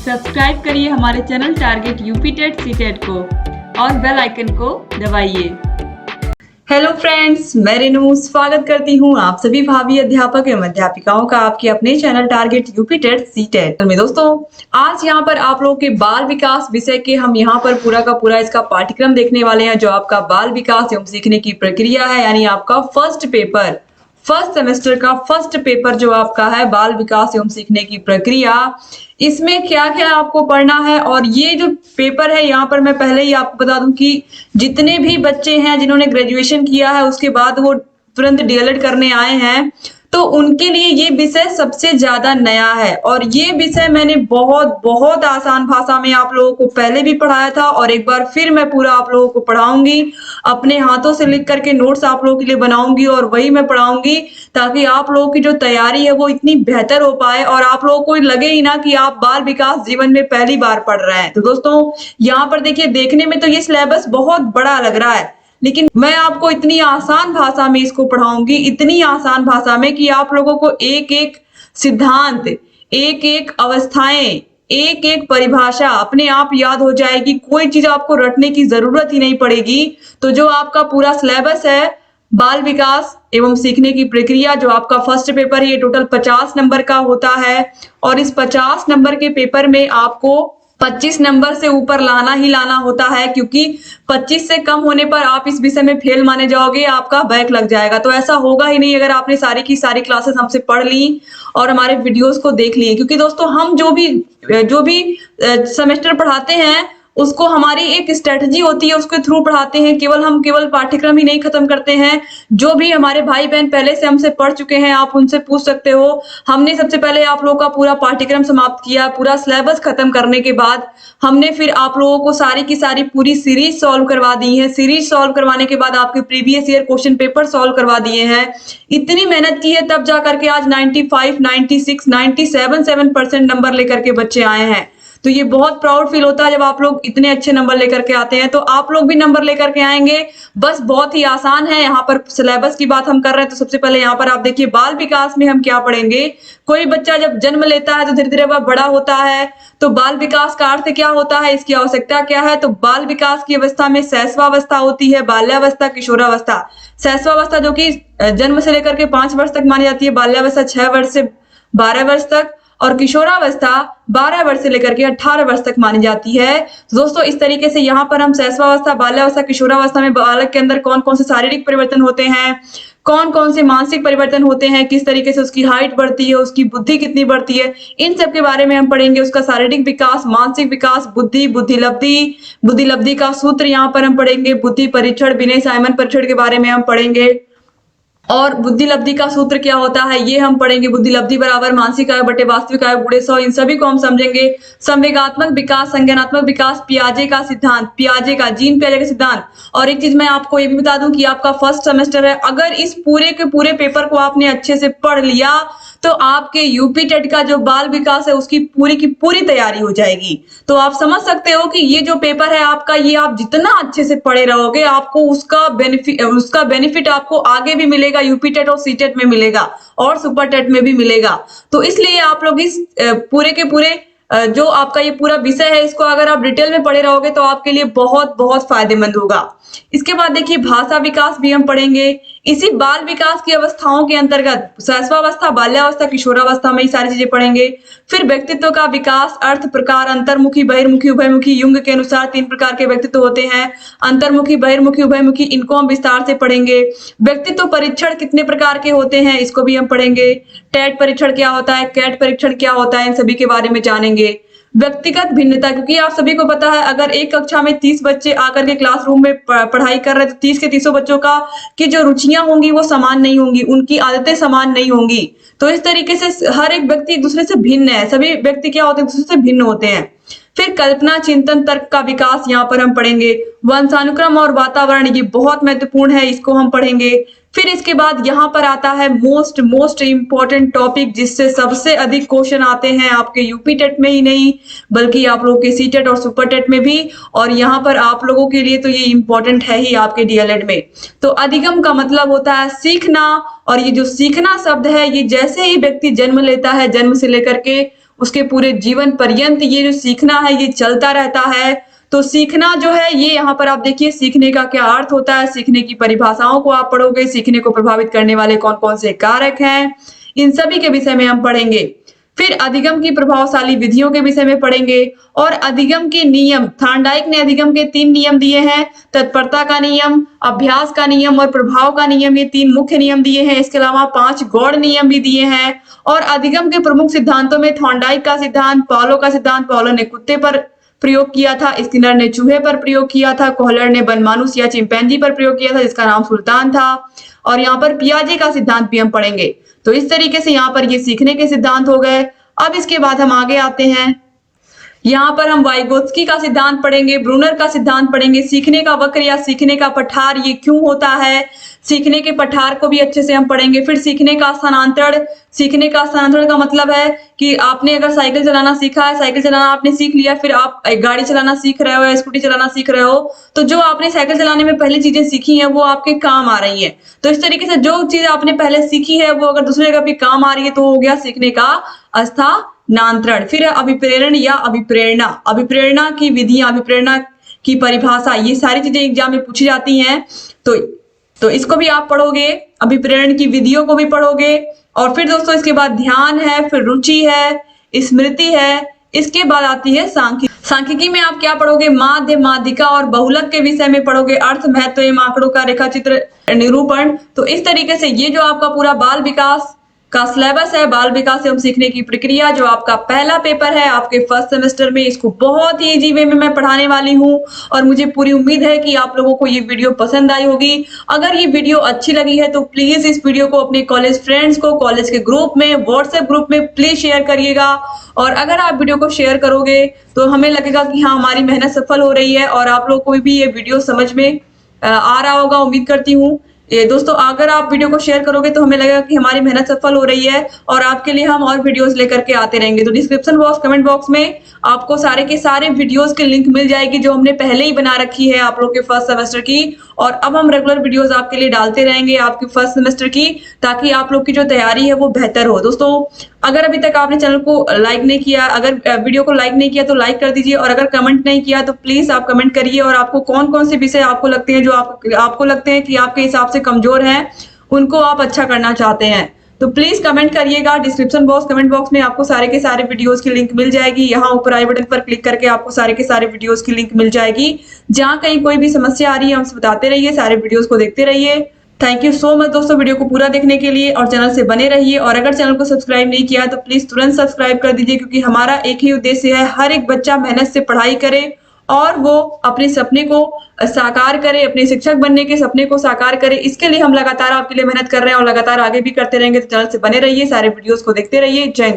Subscribe करिए हमारे channel target UP TET CTET को और बेल आइकन को दबाइए। हेलो फ्रेंड्स, मैं रेनू स्वागत करती हूँ आप सभी भावी अध्यापक एवं अध्यापिकाओं का आपके अपने channel target UP TET CTET में। दोस्तों, आज यहाँ पर आप लोगों के बाल विकास विषय के हम यहाँ पर पूरा का पूरा इसका पाठ्यक्रम देखने वाले हैं, जो आपका बाल विकास एवं सीखने की प्रक्रिया है, यानी आपका फर्स्ट सेमेस्टर का फर्स्ट पेपर जो आपका है बाल विकास एवं सीखने की प्रक्रिया। इसमें क्या क्या आपको पढ़ना है, और ये जो पेपर है यहाँ पर मैं पहले ही आपको बता दूं कि जितने भी बच्चे हैं जिन्होंने ग्रेजुएशन किया है उसके बाद वो तुरंत डीएलएड करने आए हैं, तो उनके लिए ये विषय सबसे ज्यादा नया है। और ये विषय मैंने बहुत बहुत आसान भाषा में आप लोगों को पहले भी पढ़ाया था, और एक बार फिर मैं पूरा आप लोगों को पढ़ाऊंगी, अपने हाथों से लिख करके नोट्स आप लोगों के लिए बनाऊंगी और वही मैं पढ़ाऊंगी, ताकि आप लोगों की जो तैयारी है वो इतनी बेहतर हो पाए और आप लोगों को लगे ही ना कि आप बाल विकास जीवन में पहली बार पढ़ रहे हैं। तो दोस्तों, यहाँ पर देखिए, देखने में तो ये सिलेबस बहुत बड़ा लग रहा है, लेकिन मैं आपको इतनी आसान भाषा में इसको पढ़ाऊंगी, इतनी आसान भाषा में कि आप लोगों को एक एक सिद्धांत, एक एक अवस्थाएं, एक एक परिभाषा अपने आप याद हो जाएगी। कोई चीज आपको रटने की जरूरत ही नहीं पड़ेगी। तो जो आपका पूरा सिलेबस है बाल विकास एवं सीखने की प्रक्रिया, जो आपका फर्स्ट पेपर है, ये टोटल 50 नंबर का होता है, और इस 50 नंबर के पेपर में आपको 25 नंबर से ऊपर लाना ही लाना होता है, क्योंकि 25 से कम होने पर आप इस विषय में फेल माने जाओगे, आपका बैक लग जाएगा। तो ऐसा होगा ही नहीं अगर आपने सारी की सारी क्लासेस हमसे पढ़ ली और हमारे वीडियोस को देख लिए। क्योंकि दोस्तों, हम जो भी सेमेस्टर पढ़ाते हैं उसको हमारी एक स्ट्रेटजी होती है, उसके थ्रू पढ़ाते हैं। केवल पाठ्यक्रम ही नहीं खत्म करते हैं। जो भी हमारे भाई बहन पहले से हमसे पढ़ चुके हैं, आप उनसे पूछ सकते हो। हमने सबसे पहले आप लोगों का पूरा पाठ्यक्रम समाप्त किया, पूरा सिलेबस खत्म करने के बाद हमने फिर आप लोगों को सारी की सारी पूरी सीरीज सॉल्व करवा दी है। सीरीज सॉल्व करवाने के बाद आपके previous year question paper solve करवा दिए हैं। इतनी मेहनत की है, तब जाकर के आज 95, 96, 97% नंबर लेकर के बच्चे आए हैं। तो ये बहुत प्राउड फील होता है जब आप लोग इतने अच्छे नंबर लेकर के आते हैं। तो आप लोग भी नंबर लेकर के आएंगे, बस बहुत ही आसान है। यहाँ पर सिलेबस की बात हम कर रहे हैं, तो सबसे पहले यहाँ पर आप देखिए बाल विकास में हम क्या पढ़ेंगे। कोई बच्चा जब जन्म लेता है तो धीरे धीरे वह बड़ा होता है। तो बाल विकास का अर्थ क्या होता है, इसकी आवश्यकता क्या है। तो बाल विकास की अवस्था में शैशवावस्था होती है, बाल्यावस्था, किशोरावस्था। शैशवावस्था जो कि जन्म से लेकर के 5 वर्ष तक मानी जाती है, बाल्यावस्था 6 वर्ष से 12 वर्ष तक, और किशोरावस्था 12 वर्ष से लेकर के 18 वर्ष तक मानी जाती है। तो दोस्तों, इस तरीके से यहाँ पर हम शैशवावस्था, बाल्यावस्था, किशोरावस्था में बालक के अंदर कौन कौन से शारीरिक परिवर्तन होते हैं, कौन कौन से मानसिक परिवर्तन होते हैं, किस तरीके से उसकी हाइट बढ़ती है, उसकी बुद्धि कितनी बढ़ती है, इन सब के बारे में हम पढ़ेंगे। उसका शारीरिक विकास, मानसिक विकास, बुद्धि लब्धि का सूत्र यहाँ पर हम पढ़ेंगे। बुद्धि परीक्षण, विनय साइमन परीक्षण के बारे में हम पढ़ेंगे। और बुद्धि लब्धि का सूत्र क्या होता है ये हम पढ़ेंगे। बुद्धि लब्धि बराबर मानसिक आयु बटे वास्तविक आयु गुणे 100, इन सभी को हम समझेंगे। संवेगात्मक विकास, संज्ञानात्मक विकास, पियाजे का सिद्धांत, जीन पियाजे का सिद्धांत। और एक चीज मैं आपको ये भी बता दूं कि आपका फर्स्ट सेमेस्टर है, अगर इस पूरे के पूरे पेपर को आपने अच्छे से पढ़ लिया तो आपके यूपी टेट का जो बाल विकास है उसकी पूरी की पूरी तैयारी हो जाएगी। तो आप समझ सकते हो कि ये जो पेपर है आपका, ये आप जितना अच्छे से पढ़े रहोगे, आपको उसका बेनिफिट आपको आगे भी मिलेगा, यूपी टेट और सीटेट में मिलेगा, और सुपर टेट में भी मिलेगा। तो इसलिए आप लोग इस पूरे के पूरे जो आपका ये पूरा विषय है, इसको अगर आप डिटेल में पढ़े रहोगे तो आपके लिए बहुत बहुत फायदेमंद होगा। इसके बाद देखिए भाषा विकास भी हम पढ़ेंगे। इसी बाल विकास की अवस्थाओं के अंतर्गत शैशवावस्था, बाल्यावस्था, किशोरावस्था में ये सारी चीजें पढ़ेंगे। फिर व्यक्तित्व का विकास, अर्थ प्रकार, अंतर्मुखी, बहिर्मुखी, उभयमुखी। युंग के अनुसार 3 प्रकार के व्यक्तित्व होते हैं, अंतर्मुखी, बहिर्मुखी, उभयमुखी। इनको हम विस्तार से पढ़ेंगे। व्यक्तित्व परीक्षण कितने प्रकार के होते हैं, इसको भी हम पढ़ेंगे। टेट परीक्षण क्या होता है, कैट परीक्षण क्या होता है, इन सभी के बारे में जानेंगे। व्यक्तिगत भिन्नता, क्योंकि आप सभी को पता है अगर एक कक्षा में 30 बच्चे आकर के क्लासरूम में पढ़ाई कर रहे हैं, तो 30 के 30 बच्चों का की जो रुचियां होंगी वो समान नहीं होंगी, उनकी आदतें समान नहीं होंगी। तो इस तरीके से हर एक व्यक्ति एक दूसरे से भिन्न है, सभी व्यक्ति क्या होते हैं, एक दूसरे से भिन्न होते हैं। फिर कल्पना, चिंतन, तर्क का विकास यहाँ पर हम पढ़ेंगे। वंशानुक्रम और वातावरण, ये बहुत महत्वपूर्ण है, इसको हम पढ़ेंगे। फिर इसके बाद यहाँ पर आता है मोस्ट इंपॉर्टेंट टॉपिक, जिससे सबसे अधिक क्वेश्चन आते हैं आपके यूपी टेट में ही नहीं बल्कि आप लोगों के सी टेट और सुपर टेट में भी। और यहाँ पर आप लोगों के लिए तो ये इंपॉर्टेंट है ही आपके डीएलएड में। तो अधिगम का मतलब होता है सीखना, और ये जो सीखना शब्द है, ये जैसे ही व्यक्ति जन्म लेता है, जन्म से लेकर के उसके पूरे जीवन पर्यंत ये जो सीखना है ये चलता रहता है। तो सीखना जो है ये यहाँ पर आप देखिए सीखने का क्या अर्थ होता है, सीखने की परिभाषाओं को आप पढ़ोगे, सीखने को प्रभावित करने वाले कौन कौन से कारक हैं, इन सभी के विषय में हम पढ़ेंगे। फिर अधिगम की प्रभावशाली विधियों के विषय में पढ़ेंगे और अधिगम के नियम, थॉर्नडाइक ने अधिगम के 3 नियम दिए हैं, तत्परता का नियम, अभ्यास का नियम और प्रभाव का नियम, ये 3 मुख्य नियम दिए हैं। इसके अलावा 5 गौड़ नियम भी दिए हैं। और अधिगम के प्रमुख सिद्धांतों में थॉर्नडाइक का सिद्धांत, पाउलो का सिद्धांत, पाउलो ने कुत्ते पर प्रयोग किया था, स्किनर ने चूहे पर प्रयोग किया था, कोहलर ने बनमानुस या चिंपैंजी पर प्रयोग किया था जिसका नाम सुल्तान था। और यहाँ पर पियाजे का सिद्धांत भी हम पढ़ेंगे। तो इस तरीके से यहाँ पर ये सीखने के सिद्धांत हो गए। अब इसके बाद हम आगे आते हैं, यहाँ पर हम वाइगोत्स्की का सिद्धांत पढ़ेंगे, ब्रूनर का सिद्धांत पढ़ेंगे, सीखने का वक्र या सीखने का पठार ये क्यों होता है, सीखने के पठार को भी अच्छे से हम पढ़ेंगे। फिर सीखने का स्थानांतरण, सीखने का स्थानांतरण का मतलब है कि आपने अगर साइकिल चलाना सीखा है, साइकिल चलाना आपने सीख लिया, फिर आप गाड़ी चलाना सीख रहे हो या स्कूटी चलाना सीख रहे हो, तो जो आपने साइकिल चलाने में पहले चीजें सीखी हैं वो आपके काम आ रही है। तो इस तरीके से जो चीज आपने पहले सीखी है वो अगर दूसरी जगह भी काम आ रही है तो हो गया सीखने का स्थानांतरण। फिर अभिप्रेरण या अभिप्रेरणा, अभिप्रेरणा की विधियां, अभिप्रेरणा की परिभाषा, ये सारी चीजें एग्जाम में पूछी जाती हैं। तो इसको भी आप पढ़ोगे, अभिप्रेरण की विधियों को भी पढ़ोगे। और फिर दोस्तों इसके बाद ध्यान है, फिर रुचि है, स्मृति है, इसके बाद आती है सांख्यिकी। सांख्यिकी में आप क्या पढ़ोगे, माध्य, माध्यिका और बहुलक के विषय में पढ़ोगे, अर्थ, महत्व एवं आंकड़ों का रेखाचित्र निरूपण। तो इस तरीके से ये जो आपका पूरा बाल विकास का सिलेबस है, बाल विकास एवं सीखने की प्रक्रिया, जो आपका पहला पेपर है आपके फर्स्ट सेमेस्टर में, इसको बहुत ही इजी वे में मैं पढ़ाने वाली हूँ। और मुझे पूरी उम्मीद है कि आप लोगों को ये वीडियो पसंद आई होगी। अगर ये वीडियो अच्छी लगी है तो प्लीज इस वीडियो को अपने कॉलेज फ्रेंड्स को, कॉलेज के ग्रुप में, व्हाट्सएप ग्रुप में प्लीज शेयर करिएगा। और अगर आप वीडियो को शेयर करोगे तो हमें लगेगा कि हाँ हमारी मेहनत सफल हो रही है और आप लोगों को भी ये वीडियो समझ में आ रहा होगा, उम्मीद करती हूँ। ये दोस्तों अगर आप वीडियो को शेयर करोगे तो हमें लगेगा कि हमारी मेहनत सफल हो रही है और आपके लिए हम और वीडियोस लेकर के आते रहेंगे। तो डिस्क्रिप्शन बॉक्स, कमेंट बॉक्स में आपको सारे के सारे वीडियोस के लिंक मिल जाएगी जो हमने पहले ही बना रखी है आप लोग के फर्स्ट सेमेस्टर की। और अब हम रेगुलर वीडियोस आपके लिए डालते रहेंगे आपके फर्स्ट सेमेस्टर की, ताकि आप लोग की जो तैयारी है वो बेहतर हो। दोस्तों अगर अभी तक आपने चैनल को लाइक नहीं किया, अगर वीडियो को लाइक नहीं किया तो लाइक कर दीजिए। और अगर कमेंट नहीं किया तो प्लीज आप कमेंट करिए। और आपको कौन कौन से विषय आपको लगते हैं जो आपको लगते हैं कि आपके हिसाब से कमजोर हैं, उनको आप अच्छा करना चाहते हैं, तो प्लीज कमेंट करिएगा। डिस्क्रिप्शन बॉक्स, कमेंट बॉक्स में आपको सारे के सारे वीडियोस की लिंक मिल जाएगी। यहाँ ऊपर आई बटन पर क्लिक करके आपको सारे के सारे वीडियोस की लिंक मिल जाएगी। जहाँ कहीं कोई भी समस्या आ रही है हमसे बताते रहिए, सारे वीडियोस को देखते रहिए। थैंक यू सो मच दोस्तों वीडियो को पूरा देखने के लिए, और चैनल से बने रहिए। और अगर चैनल को सब्सक्राइब नहीं किया तो प्लीज तुरंत सब्सक्राइब कर दीजिए, क्योंकि हमारा एक ही उद्देश्य है, हर एक बच्चा मेहनत से पढ़ाई करे और वो अपने सपने को साकार करे, अपने शिक्षक बनने के सपने को साकार करे। इसके लिए हम लगातार आपके लिए मेहनत कर रहे हैं और लगातार आगे भी करते रहेंगे। तो चैनल से बने रहिए, सारे वीडियोस को देखते रहिए। जय हिंद।